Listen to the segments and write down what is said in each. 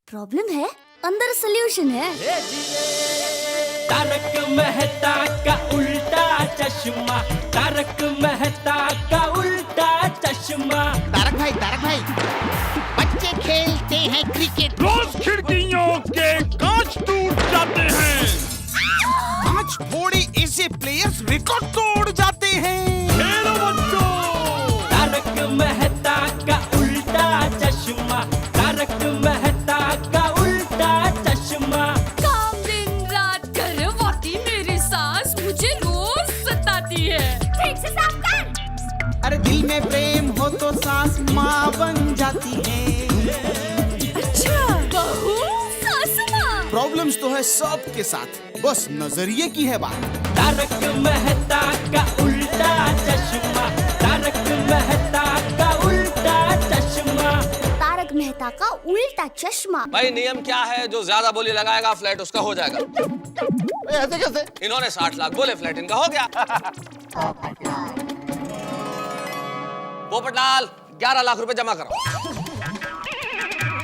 Problem है, अंदर solution है। तारक मेहता का उल्टा चश्मा, तारक मेहता का उल्टा चश्मा। तारक भाई, बच्चे खेलते हैं क्रिकेट, रोज खिड़कियों के कांच टूट जाते हैं, कांच फोड़े ऐसे प्लेयर्स रिकॉर्ड तोड़ जाते हैं। खेलो बच्चों। तारक मेहता का उल्टा चश्मा, तारक मेहता का उल्टा चश्मा। काम दिन रात करवाती मेरी सास मुझे रोज सताती है। ठीक से साफ कर। अरे दिल में प्रेम हो तो सास माँ बन जाती है। अच्छा, बहू सास माँ। प्रॉब्लम्स तो है सबके साथ, बस नजरिए की है बात। तारक मेहता का उल्टा चश्मा, तारक मेहता का उल्टा चश्मा। तारक मेहता का उल्टा चश्मा। भाई नियम क्या है, जो ज्यादा बोली लगाएगा फ्लैट उसका हो जाएगा। ऐसे कैसे? इन्होंने 60 लाख बोले, फ्लैट इनका हो गया। पोपटलाल 11 लाख रुपए जमा करो।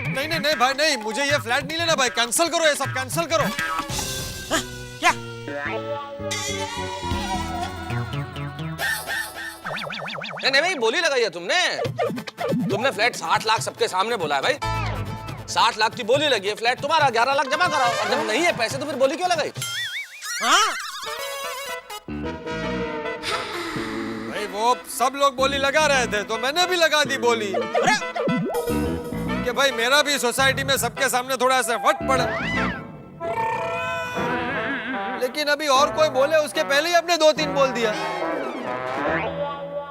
नहीं भाई नहीं, मुझे ये फ्लैट नहीं लेना भाई, कैंसिल करो, ये सब कैंसिल करो। क्या? नहीं भाई, बोली लगाई है तुमने फ्लैट 60 लाख सबके सामने बोला है भाई। 60 लाख की बोली लगी है, फ्लैट तुम्हारा, 11 लाख जमा कराओ। और जब नहीं है पैसे तो फिर बोली क्यों लगाई? हाँ? भाई वो सब लोग बोली लगा रहे थे तो मैंने भी लगा दी बोली कि भाई मेरा भी सोसाइटी में सबके सामने थोड़ा ऐसे वट पड़े। लेकिन अभी और कोई बोले उसके पहले ही आपने 2-3 बोल दिया,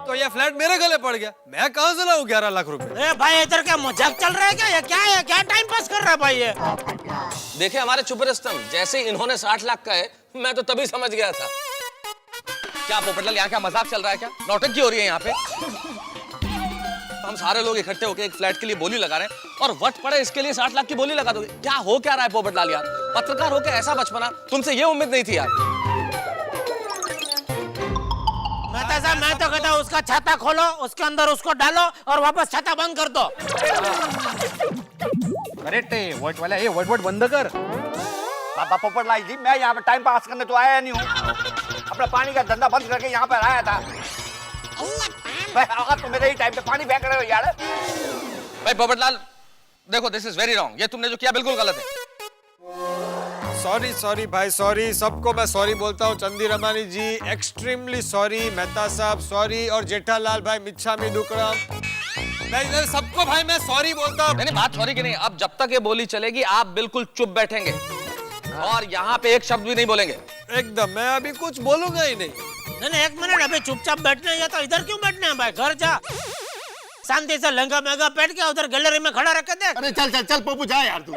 तो ये फ्लैट मेरे गले पड़ गया। मैं कहां से लाऊं 11 लाख रुपए? भाई इधर क्या मजाक चल रहा है क्या? ये क्या है? क्या टाइम पास कर रहा है भाई ये? देखिए हमारे चुप रस्तम, जैसे ही इन्होंने 60 लाख का है मैं तो तभी समझ गया था। क्या पोपटलाल यहाँ क्या मजाक चल रहा है क्या? नौटंकी हो रही है यहाँ पे? हम सारे लोग इकट्ठे होकर एक फ्लैट के लिए बोली लगा रहे हैं और वट पड़े इसके लिए 60 लाख की बोली लगा दोगे? क्या हो क्या रहा है पोपटलाल यार? पत्रकार होकर ऐसा बचपना, तुमसे ये उम्मीद नहीं थी यार। मैं तो कहता हूँ उसका छाता खोलो, उसके अंदर उसको डालो और वापस छाता बंद कर दो। करेक्ट है, वट वाला ये वट बंद कर। पापा पोपटलाल जी, मैं यहाँ पे टाइम पास करने तो आया नहीं हूँ, अपना पानी का धंधा बंद करके यहाँ पर आया था। तो मेरे ही टाइम पे पानी फेंक रहे हो यार। भाई पोपटलाल देखो, दिस इज वेरी रॉन्ग। ये तुमने जो किया बिल्कुल गलत है। सॉरी भाई, सॉरी। सबको मैं सॉरी बोलता हूँ। चंदी रमानी जी एक्सट्रीमली सॉरी, मेहता साहब सॉरी, और जेठालाल भाई मिच्छामी दुक्कड़म, मैं सबको भाई मैं सॉरी बोलता हूँ। नहीं बात सॉरी की नहीं, अब जब तक ये बोली चलेगी आप बिल्कुल चुप बैठेंगे और यहाँ पे एक शब्द भी नहीं बोलेंगे। एकदम, मैं अभी कुछ बोलूंगा ही नहीं। नहीं एक मिनट, अभी चुपचाप बैठना है तो इधर क्यों बैठना है भाई? घर जा, शांति से लंगा महंगा बैठ के उधर गैलरी में खड़ा रख दे। अरे चल पप्पू जा यार तू।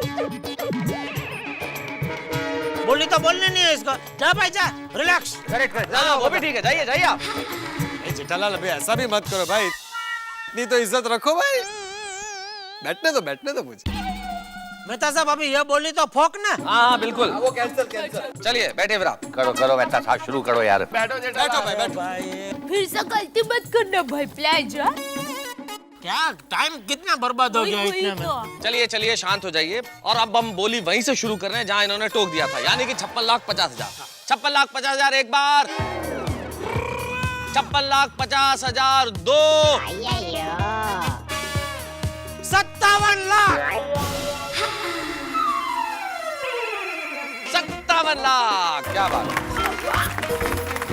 बोली तो बोलने नहीं है इसको। जा भाई जा, रिलैक्स। करेक्ट। हाँ, वो भी ठीक है, जाइए आप। जेठालाल अभी ऐसा भी मत करो भाई, इतनी तो इज्जत रखो भाई। बैठने दो मुझे। मेहता साहब अभी ये बोली तो फोक ना। हाँ बिल्कुल, वो कैंसिल। चलिए बैठे फिर आप। करो मेहता साहब, शुरू करो यार। बैठो भाई, बैठो। फिर से गलती मत करना भाई, प्लीज। क्या टाइम कितना बर्बाद हो गया इतने में? चलिए शांत हो जाइए। और अब हम बोली वहीं से शुरू कर रहे हैं जहां इन्होंने टोक दिया था, यानी कि 56,50,000। 56,50,000 एक बार, 56,50,000 दो, 57 लाख। 57 लाख। क्या बात।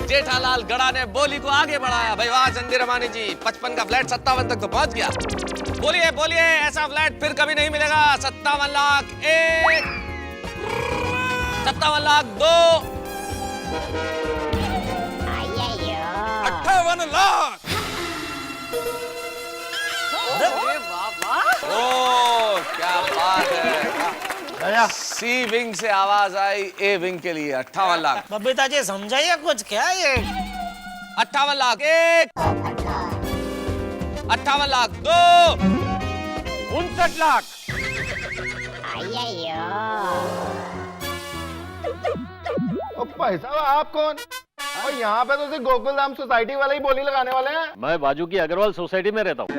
जेठालाल गड़ा ने बोली को आगे बढ़ाया। भाई वाह चंदी रमानी जी, 55 का फ्लैट 57 तक तो पहुंच गया। बोलिए ऐसा फ्लैट फिर कभी नहीं मिलेगा। 57 लाख एक, 57 लाख दो, 58 लाख। ओ क्या बात है। सी विंग से आवाज आई ए विंग के लिए। 58 लाख। बबीता जी समझाइए कुछ, क्या ये? 58 लाख एक, 58 लाख दो, 59 लाख। भाई साहब आप कौन? और यहाँ पे तो सिर्फ गोकुल धाम सोसाइटी वाले ही बोली लगाने वाले हैं। मैं बाजू की अग्रवाल सोसाइटी में रहता हूँ।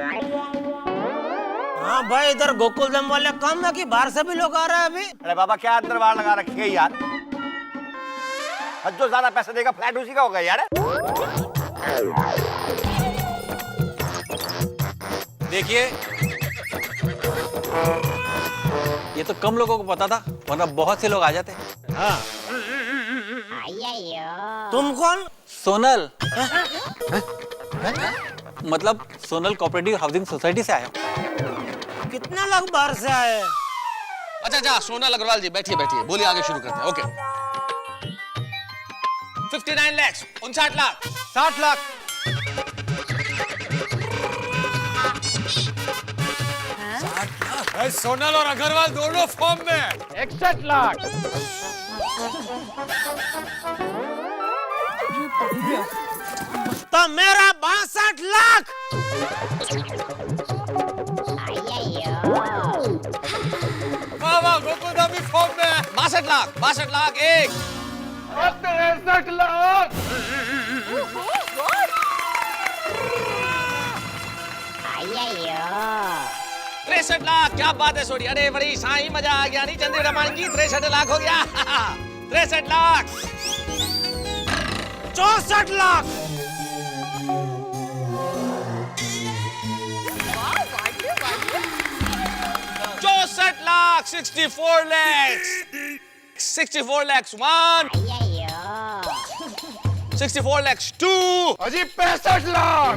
हाँ भाई, इधर गोकुलधाम वाले कम है कि बाहर से भी लोग आ रहे हैं अभी? अरे बाबा क्या अंदर बाहर लगा रखी है यार। जो ज्यादा पैसा देगा फ्लैट उसी का होगा यार। देखिए, ये तो कम लोगों को पता था, वरना बहुत से लोग आ जाते। हाँ। तुम कौन? सोनल। मतलब सोनल कोऑपरेटिव हाउसिंग सोसाइटी से आया हूँ। कितने लोग बाहर से आए? अच्छा, सोनल अग्रवाल जी बैठिए बैठिए, बोलिए, आगे शुरू करते हैं। ओके। 59 लाख, 59 लाख, 60 लाख। भाई सोनल और अग्रवाल दोनों फॉर्म में। 61 लाख। तो मेरा 62 लाख। वाह वाह, गोकुलधाम भी फॉर्म में। 62 लाख, 62 लाख एक। 63 लाख। $63 लाख, क्या बात है सोडी, अरे बड़ी साई मजा आ गया नहीं चंद्री रमान जी, 63 लाख हो गया। 63 lakh, 64 lakh, 64 lakh, 64 lakhs, 64 lakhs 1, 64 lakhs 2, अजी 65 लाख।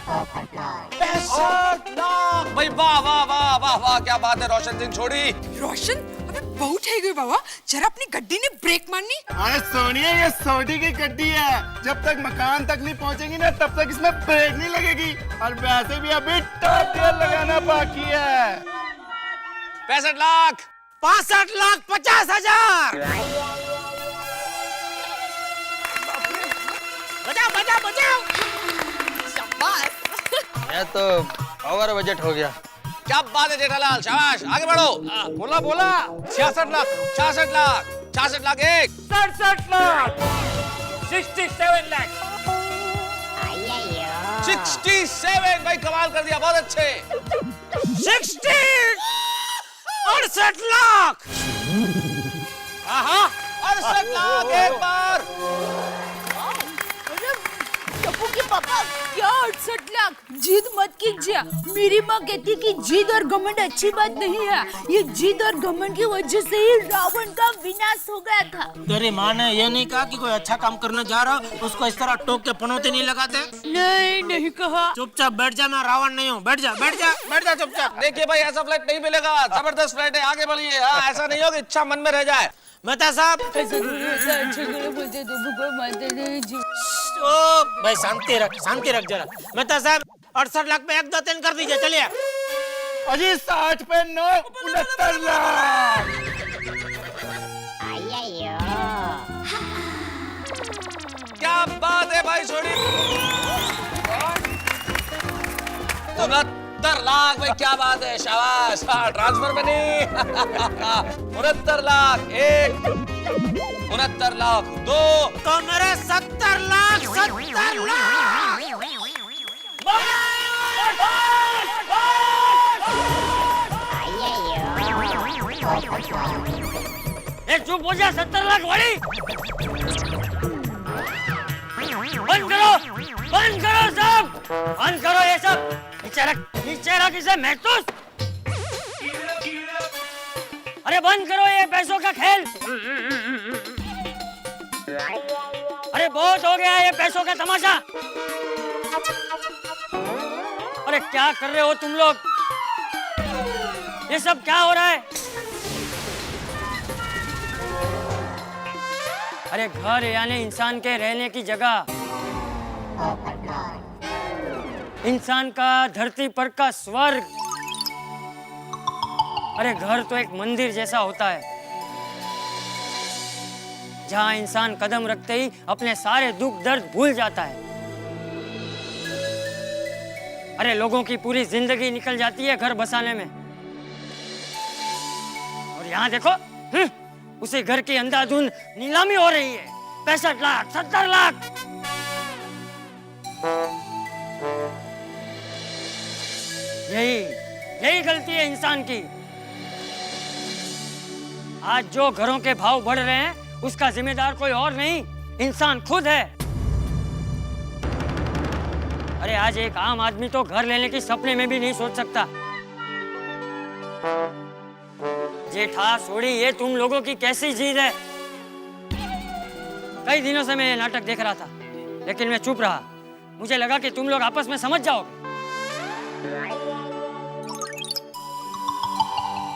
65 लाख। भाई वाह वाह वाह वाह वाह, क्या बात है रोशन सिंह छोड़ी। रोशन, अबे बहुत है गई बाबा, जरा अपनी गड्डी ने ब्रेक मारनी। अरे सोनिया, ये सोडी की गड्डी है, जब तक मकान तक नहीं पहुंचेगी ना तब तक इसमें ब्रेक नहीं लगेगी। और वैसे भी अभी टॉप गियर लगाना बाकी है। 65 लाख, 65 लाख 50,000। बजाओ बजाओ बजाओ। ये तो ओवर बजट हो गया। क्या बात है जेठालाल, शाबाश, आगे बढ़ो। बोला बोला। 66 लाख, 66 लाख, 66 लाख एक, 67 लाख, 67 लाख, 67। भाई कमाल कर दिया, बहुत अच्छे। 68 लाख। हाँ, 68 लाख एक बार। टप्पू के पापा, क्या 68 लाख? जिद मत कीजिए। मेरी माँ कहती कि जिद और घमंड अच्छी बात नहीं है। ये जिद और घमंड की वजह से ही रावण का विनाश हो गया था। तेरी माँ ने ये नहीं कहा कि कोई अच्छा काम करने जा रहा उसको इस तरह टोक के पनौते नहीं लगाते? नहीं कहा। चुपचाप बैठ जा, मैं रावण नहीं हूँ। बैठ जा बैठ जा बैठ जा चुपचाप। देखिए भाई, ऐसा फ्लैट नहीं मिलेगा, जबरदस्त फ्लैट है, आगे बढ़िए। हाँ, ऐसा नहीं हो कि इच्छा मन में रह जाए। मेहता साहब, भाई शांति रख जरा। मेहता साहब, 68 लाख पे 1 2 3 कर दीजिए, चलिए। अजी 60 पे 9, 69 लाख। क्या बात है भाई छोड़ी। 69 लाख, भाई क्या बात है, शाबाश। ट्रांसफर में नहीं। 69 लाख एक, 69 लाख दो, तो मेरे 70 लाख, 70 लाख। चुप हो जा, 70 लाख वाली। बंद करो सब, बंद करो ये सब। नीचे रख इसे महसूस। अरे बंद करो ये पैसों का खेल। अरे बहुत हो गया ये पैसों का तमाशा। अरे क्या कर रहे हो तुम लोग? ये सब क्या हो रहा है? अरे घर यानी इंसान के रहने की जगह, इंसान का धरती पर का स्वर्ग। अरे घर तो एक मंदिर जैसा होता है, जहां इंसान कदम रखते ही अपने सारे दुख दर्द भूल जाता है। अरे लोगों की पूरी जिंदगी निकल जाती है घर बसाने में, और यहाँ देखो, उसी घर की अंधाधुंध नीलामी हो रही है। 65 लाख, 70 लाख। यही गलती है इंसान की। आज जो घरों के भाव बढ़ रहे हैं उसका जिम्मेदार कोई और नहीं, इंसान खुद है। अरे आज एक आम आदमी तो घर लेने की सपने में भी नहीं सोच सकता। जेठा सोड़ी, ये तुम लोगों की कैसी जिद है? कई दिनों से मैं ये नाटक देख रहा था, लेकिन मैं चुप रहा। मुझे लगा कि तुम लोग आपस में समझ जाओगे,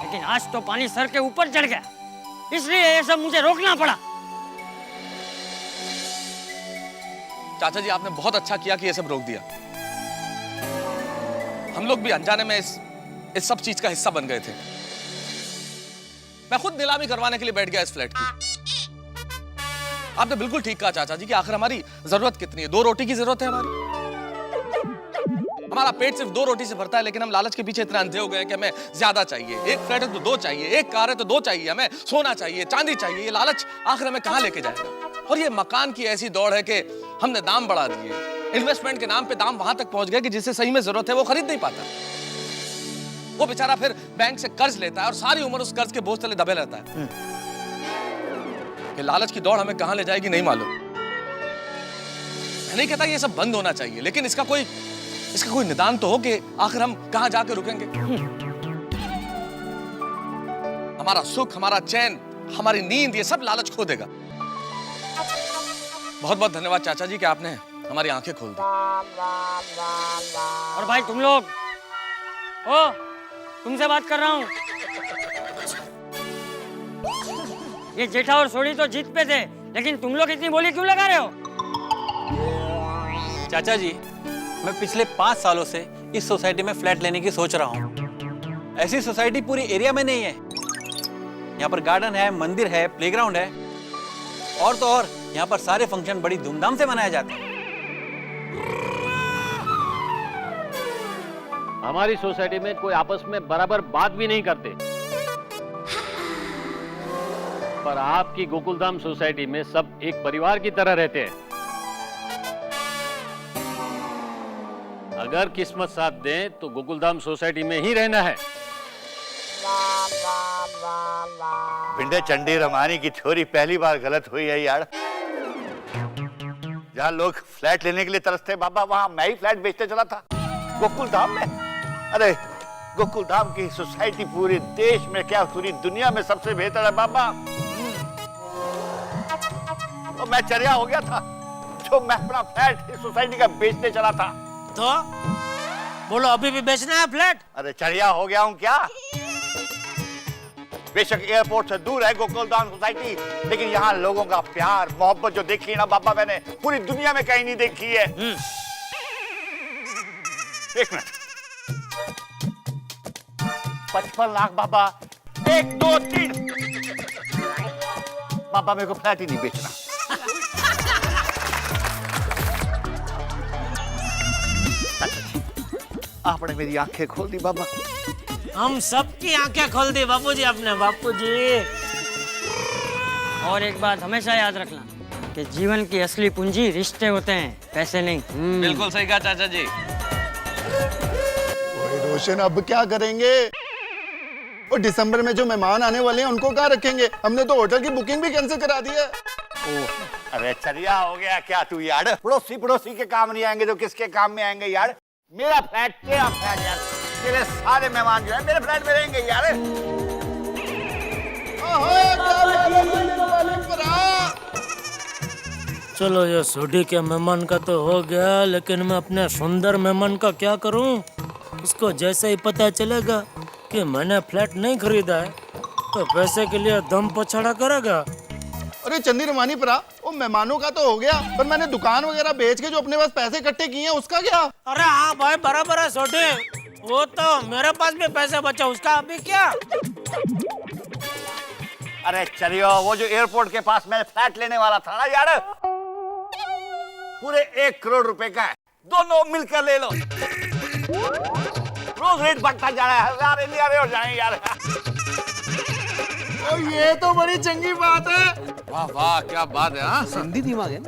लेकिन आज तो पानी सर के ऊपर चढ़ गया, इसलिए ये सब मुझे रोकना पड़ा। चाचा जी, आपने बहुत अच्छा किया कि ये सब रोक दिया। हम लोग भी अनजाने में इस सब चीज का हिस्सा बन गए थे। मैं खुद नीलामी करवाने के लिए बैठ गया इस फ्लैट की। आपने बिल्कुल ठीक कहा चाचा जी कि आखिर हमारी जरूरत कितनी है? 2 रोटी की जरूरत है हमारी। हमारा पेट सिर्फ 2 रोटी से भरता है, लेकिन हम लालच के पीछे इतना अंधे हो गए कि हमें ज्यादा चाहिए। एक फ्लैट है तो 2 चाहिए, एक कार है तो 2 चाहिए, हमें सोना चाहिए, चांदी चाहिए। ये लालच आखिर हमें कहां लेके जाएगा? और ये मकान की ऐसी दौड़ है कि हमने दाम बढ़ा दिए। इन्वेस्टमेंट के नाम पे दाम वहां तक पहुंच गए कि जिसे सही में जरूरत है वो खरीद नहीं पाता। वो बेचारा फिर बैंक से कर्ज लेता है और सारी उम्र उस कर्ज के बोझ तले दबे रहता है। ये लालच की दौड़ हमें कहां ले जाएगी नहीं मालूम। मैं नहीं कहता ये सब बंद होना चाहिए, लेकिन इसका कोई निदान तो हो कि आखिर हम कहां जाके रुकेंगे। हमारा सुख, हमारा चैन, हमारी नींद, ये सब लालच खो देगा। बहुत बहुत धन्यवाद चाचा जी कि आपने हमारी आंखें खोल दी। और भाई तुम लोग, ओ तुमसे बात कर रहा हूं। ये जेठा और सोड़ी तो जीत पे थे, लेकिन तुम लोग इतनी बोली क्यों लगा रहे हो? चाचा जी, मैं पिछले 5 सालों से इस सोसाइटी में फ्लैट लेने की सोच रहा हूँ। ऐसी सोसाइटी पूरी एरिया में नहीं है। यहाँ पर गार्डन है, मंदिर है, प्लेग्राउंड है, और तो और यहाँ पर सारे फंक्शन बड़ी धूमधाम से मनाए जाते हैं। हमारी सोसाइटी में कोई आपस में बराबर बात भी नहीं करते, पर आपकी गोकुलधाम सोसाइटी में सब एक परिवार की तरह रहते हैं। अगर किस्मत साथ दे तो गोकुलधाम सोसाइटी में ही रहना है। भिंडे चंडी रमानी की थ्योरी पहली बार गलत हुई है यार। जहाँ लोग फ्लैट लेने के लिए तरसते बाबा, वहां मैं ही फ्लैट बेचते चला था गोकुलधाम में। अरे गोकुलधाम की सोसाइटी पूरे देश में क्या पूरी दुनिया में सबसे बेहतर है बाबा। तो मैं चरिया हो गया था जो मैं अपना फ्लैट इस सोसाइटी का बेचने चला था। तो बोलो, अभी भी बेचना है फ्लैट? अरे चरिया हो गया हूं क्या? बेशक एयरपोर्ट से दूर है गोकुलधाम सोसाइटी, लेकिन यहाँ लोगों का प्यार मोहब्बत जो देखी ना बाबा, मैंने पूरी दुनिया में कहीं नहीं देखी है। एक मिनट, 55 लाख बाबा, 1 2 3 बाबा, मेरे को फ्लैट ही नहीं बेचना। आपने मेरी आंखें खोल दी बाबा। हम सबकी आंखें खोल दी बापूजी, अपने बापूजी। और एक बात हमेशा याद रखना कि जीवन की असली पूंजी रिश्ते होते हैं, पैसे नहीं। बिल्कुल सही कहा चाचा जी। रोशन, अब क्या करेंगे? और दिसंबर में जो मेहमान आने वाले हैं उनको कहाँ रखेंगे? हमने तो होटल की बुकिंग भी कैंसिल करा दी है। अरे चरिया हो गया क्या तू यार? पड़ोसी के काम नहीं आएंगे तो किसके काम में आएंगे यार? मेरा फ्लैट तेरा फ्लैट यार, तेरे सारे मेहमान जो है मेरे फ्लैट में रहेंगे यार। चलो, ये सोडी के मेहमान का तो हो गया, लेकिन मैं अपने सुंदर मेहमान का क्या करूं? उसको जैसे ही पता चलेगा कि मैंने फ्लैट नहीं खरीदा है तो पैसे के लिए दम पछाड़ा करेगा। अरे चंदी रमानी परा, वो मेहमानों का तो हो गया, पर मैंने दुकान वगैरह बेच के जो अपने पास पैसे इकट्ठे किए हैं उसका क्या? अरे हाँ भाई, बराबर है सोडी, वो तो मेरे पास भी पैसे बचा, उसका अभी क्या? अरे चलियो, वो जो एयरपोर्ट के पास मैं फ्लैट लेने वाला था ना यार, पूरे 1 करोड़ रुपए का है, दोनों मिलकर ले लो। रोज रेट बढ़ता जा रहा है, 1000 इंडिया हो जाए यार। ये तो बड़ी चंगी बात है। वाह वाह क्या बात है। हाँ हिंदी दिमाग है।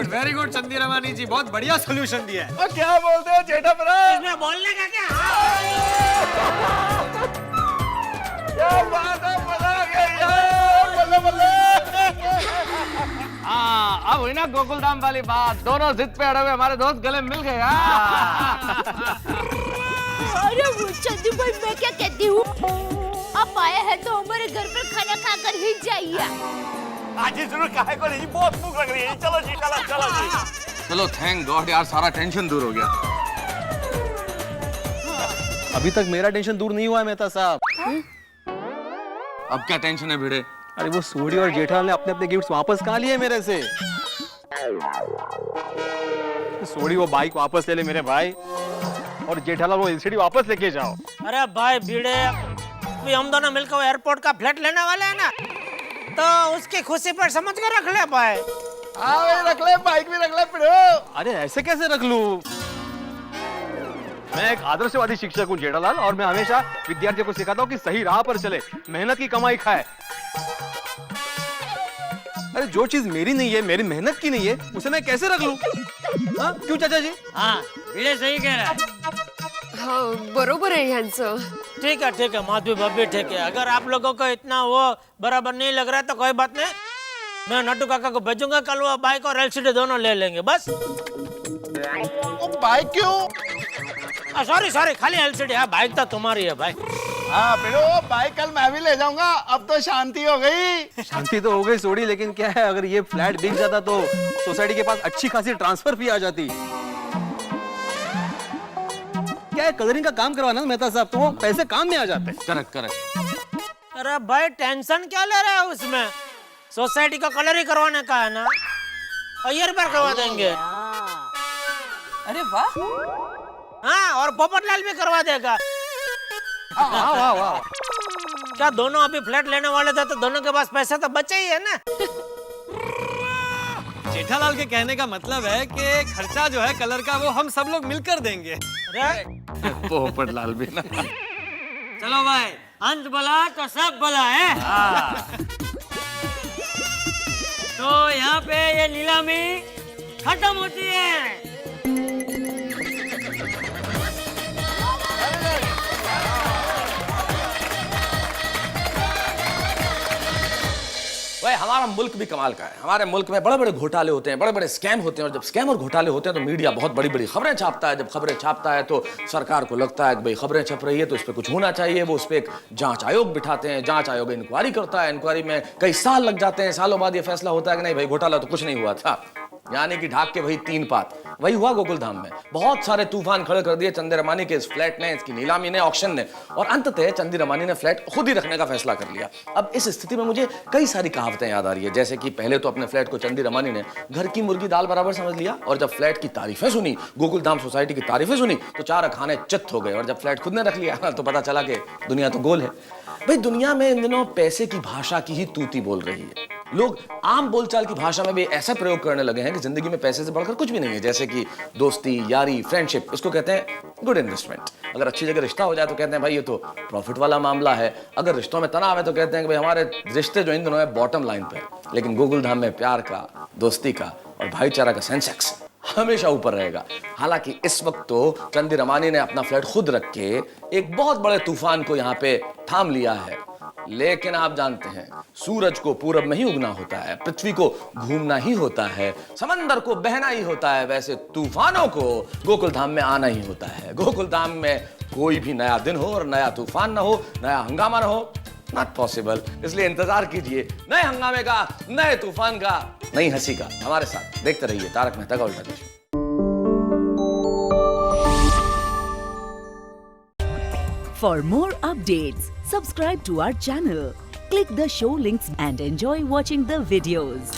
वेरी गुड चंदी रमानी जी, बहुत बढ़िया सोल्यूशन दिया है। क्या बोलते हो जेठा पराग? इसमें बोलने का क्या? क्या बात है, मजा आ गया यार, बल्ले बल्ले। हाँ अब हुई ना गोकुलधाम वाली बात, दोनों जिद पे अड़े हुए हमारे दोस्त गले मिल गए। अरे वो चंदू भाई, मैं क्या कहती हूँ, आप आए हैं तो हमारे घर पर खाना खाकर ही जाइए। आज ही जरूर, काहे को नहीं, बहुत भूख लग रही है। चलो जी, चलो जी। चलो थैंक गॉड यार, सारा टेंशन दूर हो गया। अभी तक मेरा टेंशन दूर नहीं हुआ है मेहता साहब। अब क्या टेंशन है भिड़े? अरे वो सोडी और जेठालाल ने अपने अपने गिफ्ट्स वापस कहाँ लिए मेरे से। सोडी वो बाइक वापस ले ले मेरे भाई, और जेठालाल वो एलसीडी वापस लेके जाओ। अरे भाई भिड़े, अभी हम दोनों मिलकर एयरपोर्ट का फ्लैट लेने वाले हैं ना, तो उसकी खुशी पर समझ कर रख ले भाई। हाँ रख ले, बाइक भी रख ले पिड़ो। अरे ऐसे कैसे रख लूं? मैं एक आदर्शवादी शिक्षक हूँ जेठालाल, और मैं हमेशा विद्यार्थियों को सिखाता हूँ कि सही राह पर चले, मेहनत की कमाई खाए। अरे जो चीज मेरी नहीं है, मेरी मेहनत की नहीं है, उसे मैं कैसे रख लूं? हाँ क्यों चाचा जी? हाँ भिड़े सही कह रहा है। हाँ बरोबर आहे यांचं। ठीक है माधवी भाभी, ठीक है। अगर आप लोगों को इतना वो बराबर नहीं लग रहा है तो कोई बात नहीं, मैं नट्टू काका को भेजूंगा, कल वो बाइक और एलसीडी दोनों ले लेंगे बस। बाइक क्यों? सॉरी खाली एलसीडी है, बाइक तो तुम्हारी है भाई। हाँ पिड़ो, बाइक कल मैं भी ले जाऊंगा, अब तो शांति हो गई। शांति तो हो गई सोडी, लेकिन क्या है, अगर ये फ्लैट बिक जाता तो सोसाइटी के पास अच्छी खासी ट्रांसफर फी आ जाती। क्या है, कलरिंग का काम करवाना मेहता साहब, तो वो पैसे काम में आ जाते। करेक्ट। अरे भाई टेंशन क्या ले रहा है उसमें, सोसाइटी का कलर ही करवाने का है ना, ईयर पर करवा देंगे। अरे वाह। हाँ और पोपटलाल भी करवा देगा। वाह। क्या दोनों अभी फ्लैट लेने वाले थे, तो दोनों के पास पैसा तो बचा ही है ना। जेठालाल के कहने का मतलब है कि खर्चा जो है कलर का वो हम सब लोग मिलकर देंगे। पोपटलाल भी ना। चलो भाई, अंत भला तो सब भला है। तो यहाँ पे ये नीलामी खत्म होती है। भाई हमारा मुल्क भी कमाल का है। हमारे मुल्क में बड़े बड़े घोटाले होते हैं, बड़े बड़े स्कैम होते हैं, और जब स्कैम और घोटाले होते हैं तो मीडिया बहुत बड़ी बड़ी खबरें छापता है। जब खबरें छापता है तो सरकार को लगता है कि भाई खबरें छप रही है तो इस पर कुछ होना चाहिए। वो उस पर एक जांच आयोग बिठाते हैं, जांच आयोग इंक्वायरी करता है, इंक्वायरी में कई साल लग जाते हैं। सालों बाद ये फैसला होता है कि नहीं भाई घोटाला तो कुछ नहीं हुआ था, यानी कि ढाक के वही 3 पात। वही हुआ गोकुलधाम में, बहुत सारे तूफान खड़े कर दिए चंदी रमानी के इस फ्लैट ने, इसकी नीलामी ने, ऑक्शन ने, और अंततः चंदी रमानी ने फ्लैट खुद ही रखने का फैसला कर लिया। अब इस स्थिति में मुझे कई सारी कहावतें याद आ रही है, जैसे कि पहले तो अपने फ्लैट को चंदी रमानी ने घर की मुर्गी दाल बराबर समझ लिया, और जब फ्लैट की तारीफें सुनी, गोकुलधाम सोसाइटी की तारीफें सुनी, तो 4 खाने चित्त हो गए। और जब फ्लैट खुद ने रख लिया तो पता चला कि दुनिया तो गोल है। भाई दुनिया में इन दिनों पैसे की भाषा की ही तूती बोल रही है। लोग आम बोलचाल की भाषा में भी ऐसा प्रयोग करने लगे हैं कि जिंदगी में पैसे से बढ़कर कुछ भी नहीं है, जैसे कि दोस्ती, यारी, फ्रेंडशिप, इसको कहते हैं गुड इन्वेस्टमेंट। अगर अच्छी जगह रिश्ता हो जाए तो कहते हैं भाई ये तो प्रॉफिट वाला मामला है। अगर रिश्तों में तनाव है तो कहते हैं कि भाई हमारे रिश्ते जो इन दिनों है बॉटम लाइन पे। लेकिन गोकुलधाम में प्यार का, दोस्ती का और भाईचारा का सेंसेक्स हमेशा ऊपर रहेगा। हालांकि इस वक्त तो चंदी रमानी ने अपना फ्लैट खुद रख के एक बहुत बड़े तूफान को यहाँ पे थाम लिया है। लेकिन आप जानते हैं, सूरज को पूरब में ही उगना होता है, पृथ्वी को घूमना ही होता है, समंदर को बहना ही होता है, वैसे तूफानों को गोकुलधाम में आना ही होता है। गोकुलधाम में कोई भी नया दिन हो और नया तूफान ना हो, नया हंगामा ना हो, नॉट पॉसिबल। इसलिए इंतजार कीजिए नए हंगामे का, नए तूफान का, नई हंसी का। हमारे साथ देखते रहिए तारक मेहता का उल्टा चश्मा। For more updates, subscribe to our channel, click the show links and enjoy watching the videos.